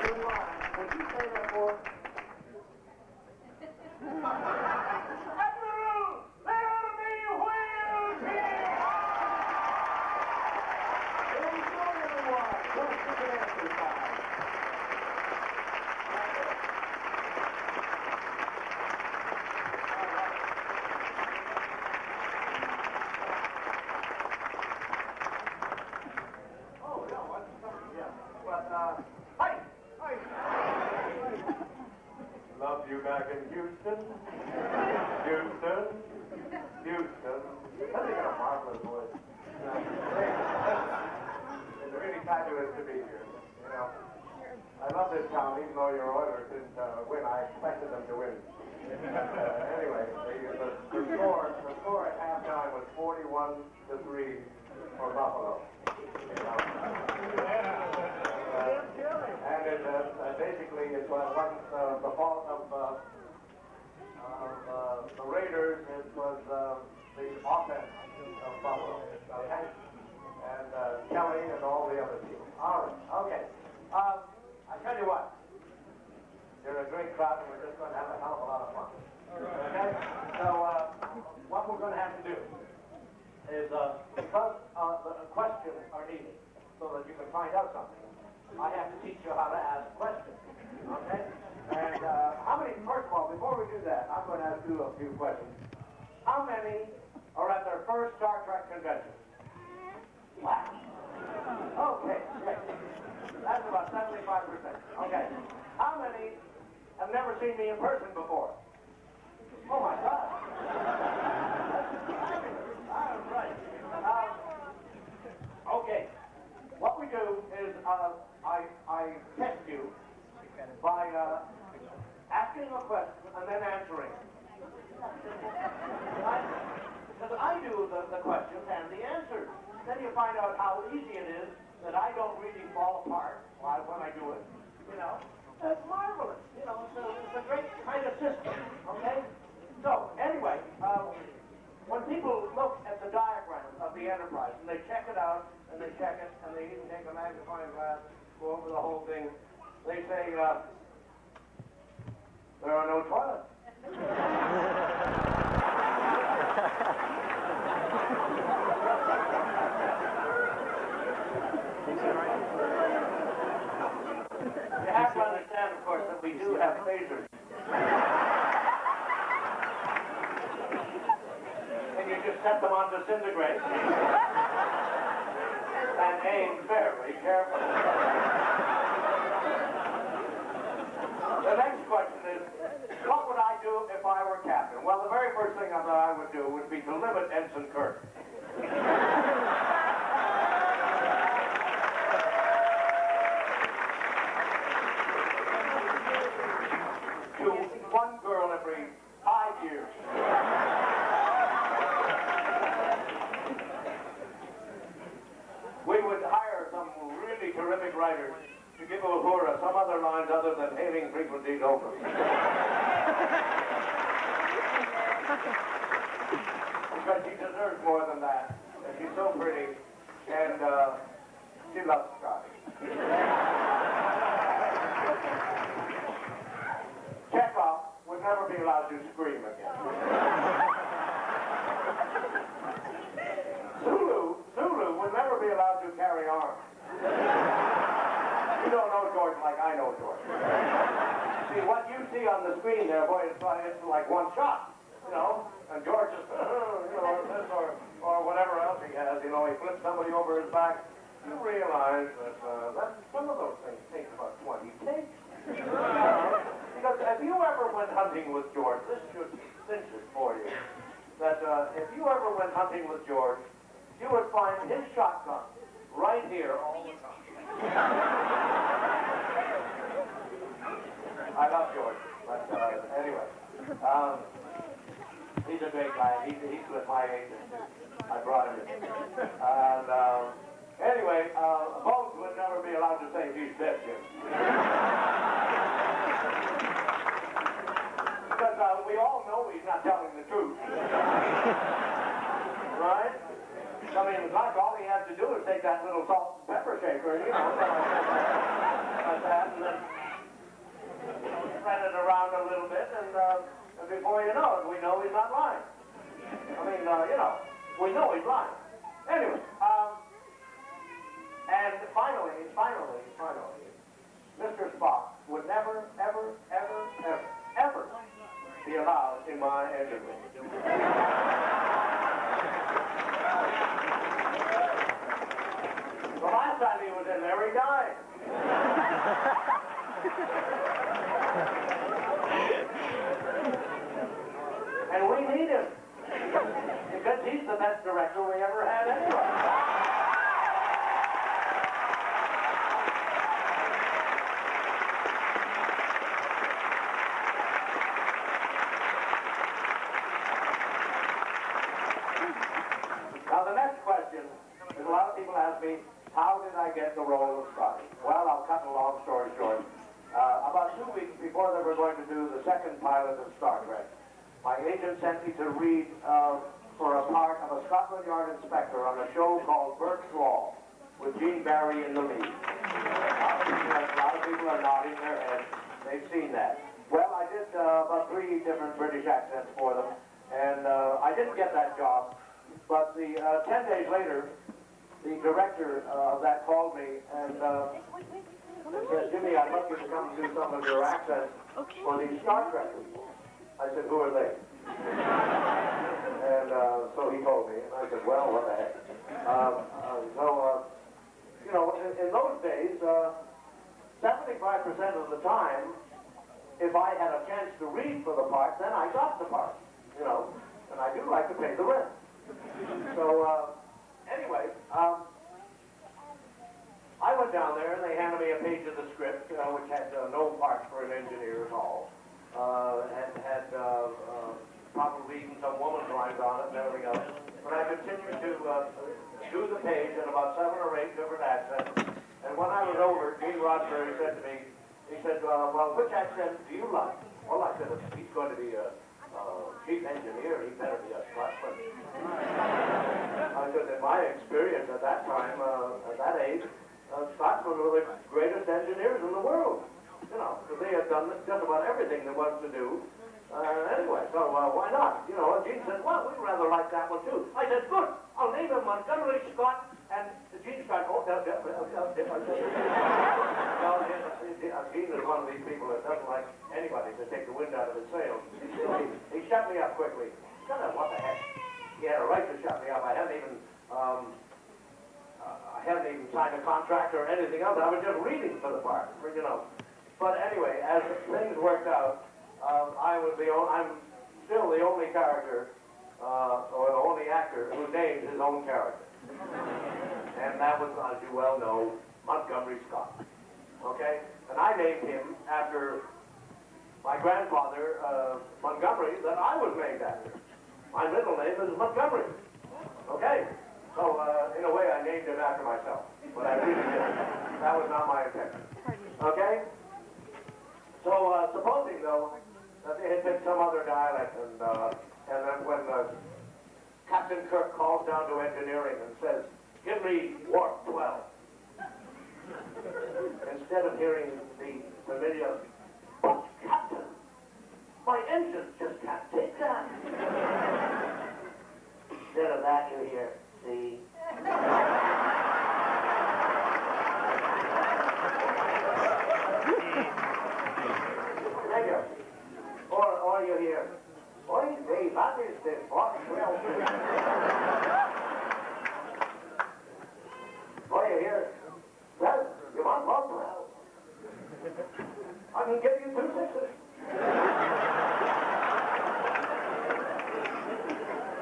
Good line. Would you say that for? Love you back in Houston. Houston. Houston. That's a marvelous voice. It's really fabulous to be here. You know, I love this town, even though your Oilers didn't win. I expected them to win. Anyway, the score at halftime was 41-3 for Buffalo. You know. And basically it wasn't the fault of the Raiders, it was the offense of Buffalo, okay? And Kelly and all the other people. All right, okay. I tell you what, you're a great crowd and we're just going to have a hell of a lot of fun. Okay? So what we're going to have to do is, because the questions are needed so that you can find out something, I have to teach you how to ask questions, okay? And how many, first of all, before we do that, I'm going to ask you a few questions. How many are at their first Star Trek convention? Wow. Okay, great. That's about 75%. Okay. How many have never seen me in person before? Oh, my God. All right. Okay. What we do is I test you by asking a question and then answering. Because I do the questions and the answers. Then you find out how easy it is that I don't really fall apart when I do it. You know, it's marvelous. You know, it's a great kind of system. Okay. So anyway, when people look at the diagram of the Enterprise and they check it out and they check it and they even take a magnifying glass, go over the whole thing, they say, there are no toilets. You have to understand, of course, that we do have phasers. And you just set them on disintegrate and aim very carefully. The next question is, what would I do if I were captain? Well, the very first thing that I would do would be to limit Ensign Kirk. To one girl every 5 years. We would hire some really terrific writers to give Uhura some other lines other than hailing frequencies over. Because she deserves more than that. And she's so pretty. And she loves Scotty. Chekhov would never be allowed to scream again. Zulu would never be allowed to carry arms. You don't know George like I know George. See, what you see on the screen there, boy, it's like one shot, you know, and George just, you know, this or whatever else he has, you know, he flips somebody over his back. You realize that some of those things take about 20 takes. Because if you ever went hunting with George, this should cinch it for you, that if you ever went hunting with George, you would find his shotgun right here all the time. I love George, but anyway, he's a great guy. He's with my age. I brought him in. And anyway, Bones would never be allowed to say he's dead, Jim. Because we all know he's not telling the truth. Right? I mean, like all he has to do is take that little salt and pepper shaker, you know, like that, and then spread it around a little bit, and before you know it, we know he's not lying. I mean, we know he's lying. Anyway, and finally, Mr. Spock would never, ever be allowed in my engine room. The last time he was in there, he died. And we need him. Because he's the best director we ever had anyway. Now the next question is a lot of people ask me, how did I get the role of Scotty? Well, I'll cut a long story short. About 2 weeks before they were going to do the second pilot of Star Trek, my agent sent me to read for a part of a Scotland Yard inspector on a show called Burke's Law with Gene Barry in the lead. A lot of people are nodding their heads. They've seen that. Well, I did about 3 different British accents for them, and I didn't get that job. But 10 days later, the director of that called me and said, Jimmy, I'd love you to come and do some of your accents for these Star Trek people. I said, who are they? And so he told me, and I said, well, what the heck. In those days, 75% of the time, if I had a chance to read for the part, then I got the part, and I do like to pay the rent. So, anyway, I went down there and they handed me a page of the script, which had no parts for an engineer at all. Had probably even some woman's lines on it and everything else. But I continued to do the page in about 7 or 8 different accents. And when I was over, Gene Roddenberry said to me, he said, well, which accent do you like? Well, I said, if he's going to be a chief engineer, he better be a Scotsman. I said, in my experience at that time, at that age, Scotsmen were the greatest engineers in the world. Because they had done just about everything there was to do. Anyway, so why not? And Gene said, well, we'd rather like that one too. I said, good, I'll name him Montgomery Scott, and Gene Scott, Gene is one of these people that doesn't like anybody to take the wind out of his sails. He shut me up quickly. Shut up, what the heck? He had a right to shut me up. I hadn't even signed a contract or anything else. I was just reading for the part, But anyway, as things worked out, I'm still the only character, or the only actor who named his own character. And that was, as you well know, Montgomery Scott. Okay? And I named him after my grandfather, Montgomery, that I was named after. My middle name is Montgomery. Okay? So, in a way, I named him after myself. But I really didn't. That was not my intention. Okay? So, supposing, though, that they had picked some other dialect, and then when Captain Kirk calls down to engineering and says, give me warp 12. Instead of hearing the familiar, but Captain, my engines just can't take that. Instead of that, you hear, see? Thank you. Or you hear, oi, Dave, that is the Block 12. Or you hear, well, you want Block 12? I can give you 2 6s.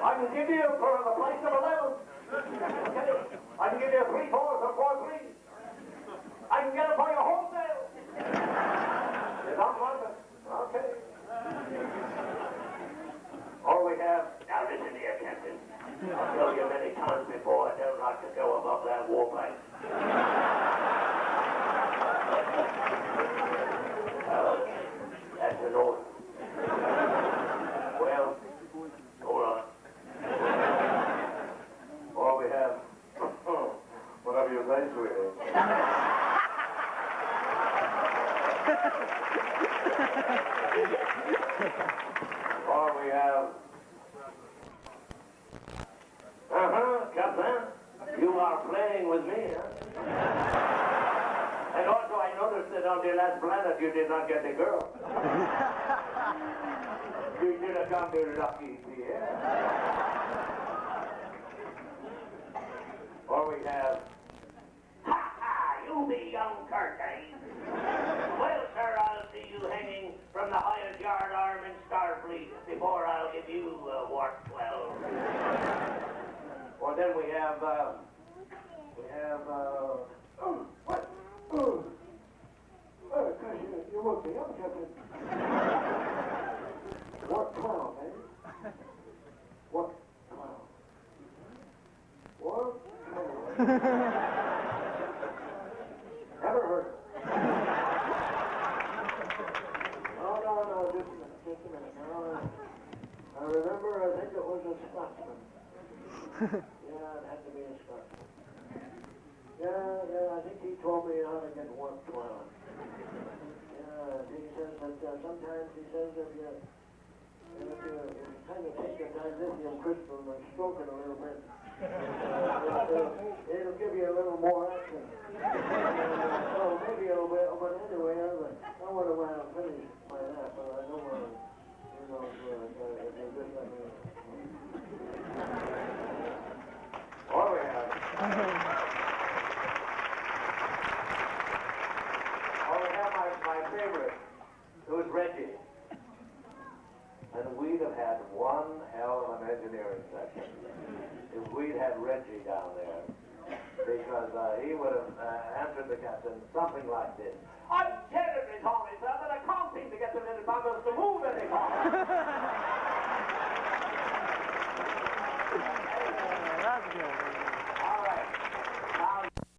I can give you for the price of 11. Okay? I can give you 3 4s or 4 3s. I can get it for your wholesale. You don't want it? Okay. All we have, now listen here, Captain. I've told you many times before, I don't like to go above that warplane. That's an order. Well, all right. All we have, whatever you say, sweetie. Or we have... Captain, you are playing with me, huh? And also I noticed that on your last planet you did not get a girl. You should have come to Lucky Pierre. Or we have... You be young Curtis. Well, sir, I'll see you hanging from the highest yard arm in Starfleet before I'll give you Wart 12. Or then we have, what? Gosh, you woke me up, Captain. Wart 12, eh? Wart 12. Wart 12. Never heard of it. No, just a minute. No, I remember, I think it was a Scotsman. Yeah, it had to be a Scotsman. Yeah, I think he told me how to get Wart 12. Yeah, he says that sometimes he says if you kind of take your dilithium crystal and stroke it a little bit, it'll give you a little more action. So maybe a little bit, but anyway, I don't want to finish my nap, but I don't want to, if you just let me... Or we have my favorite, who's Reggie. And we'd have had one hell of an engineering section if we'd had Reggie down there. Because he would have answered the captain something like this. I'm terribly sorry, sir, but I can't seem to get the little bubbles to move any more.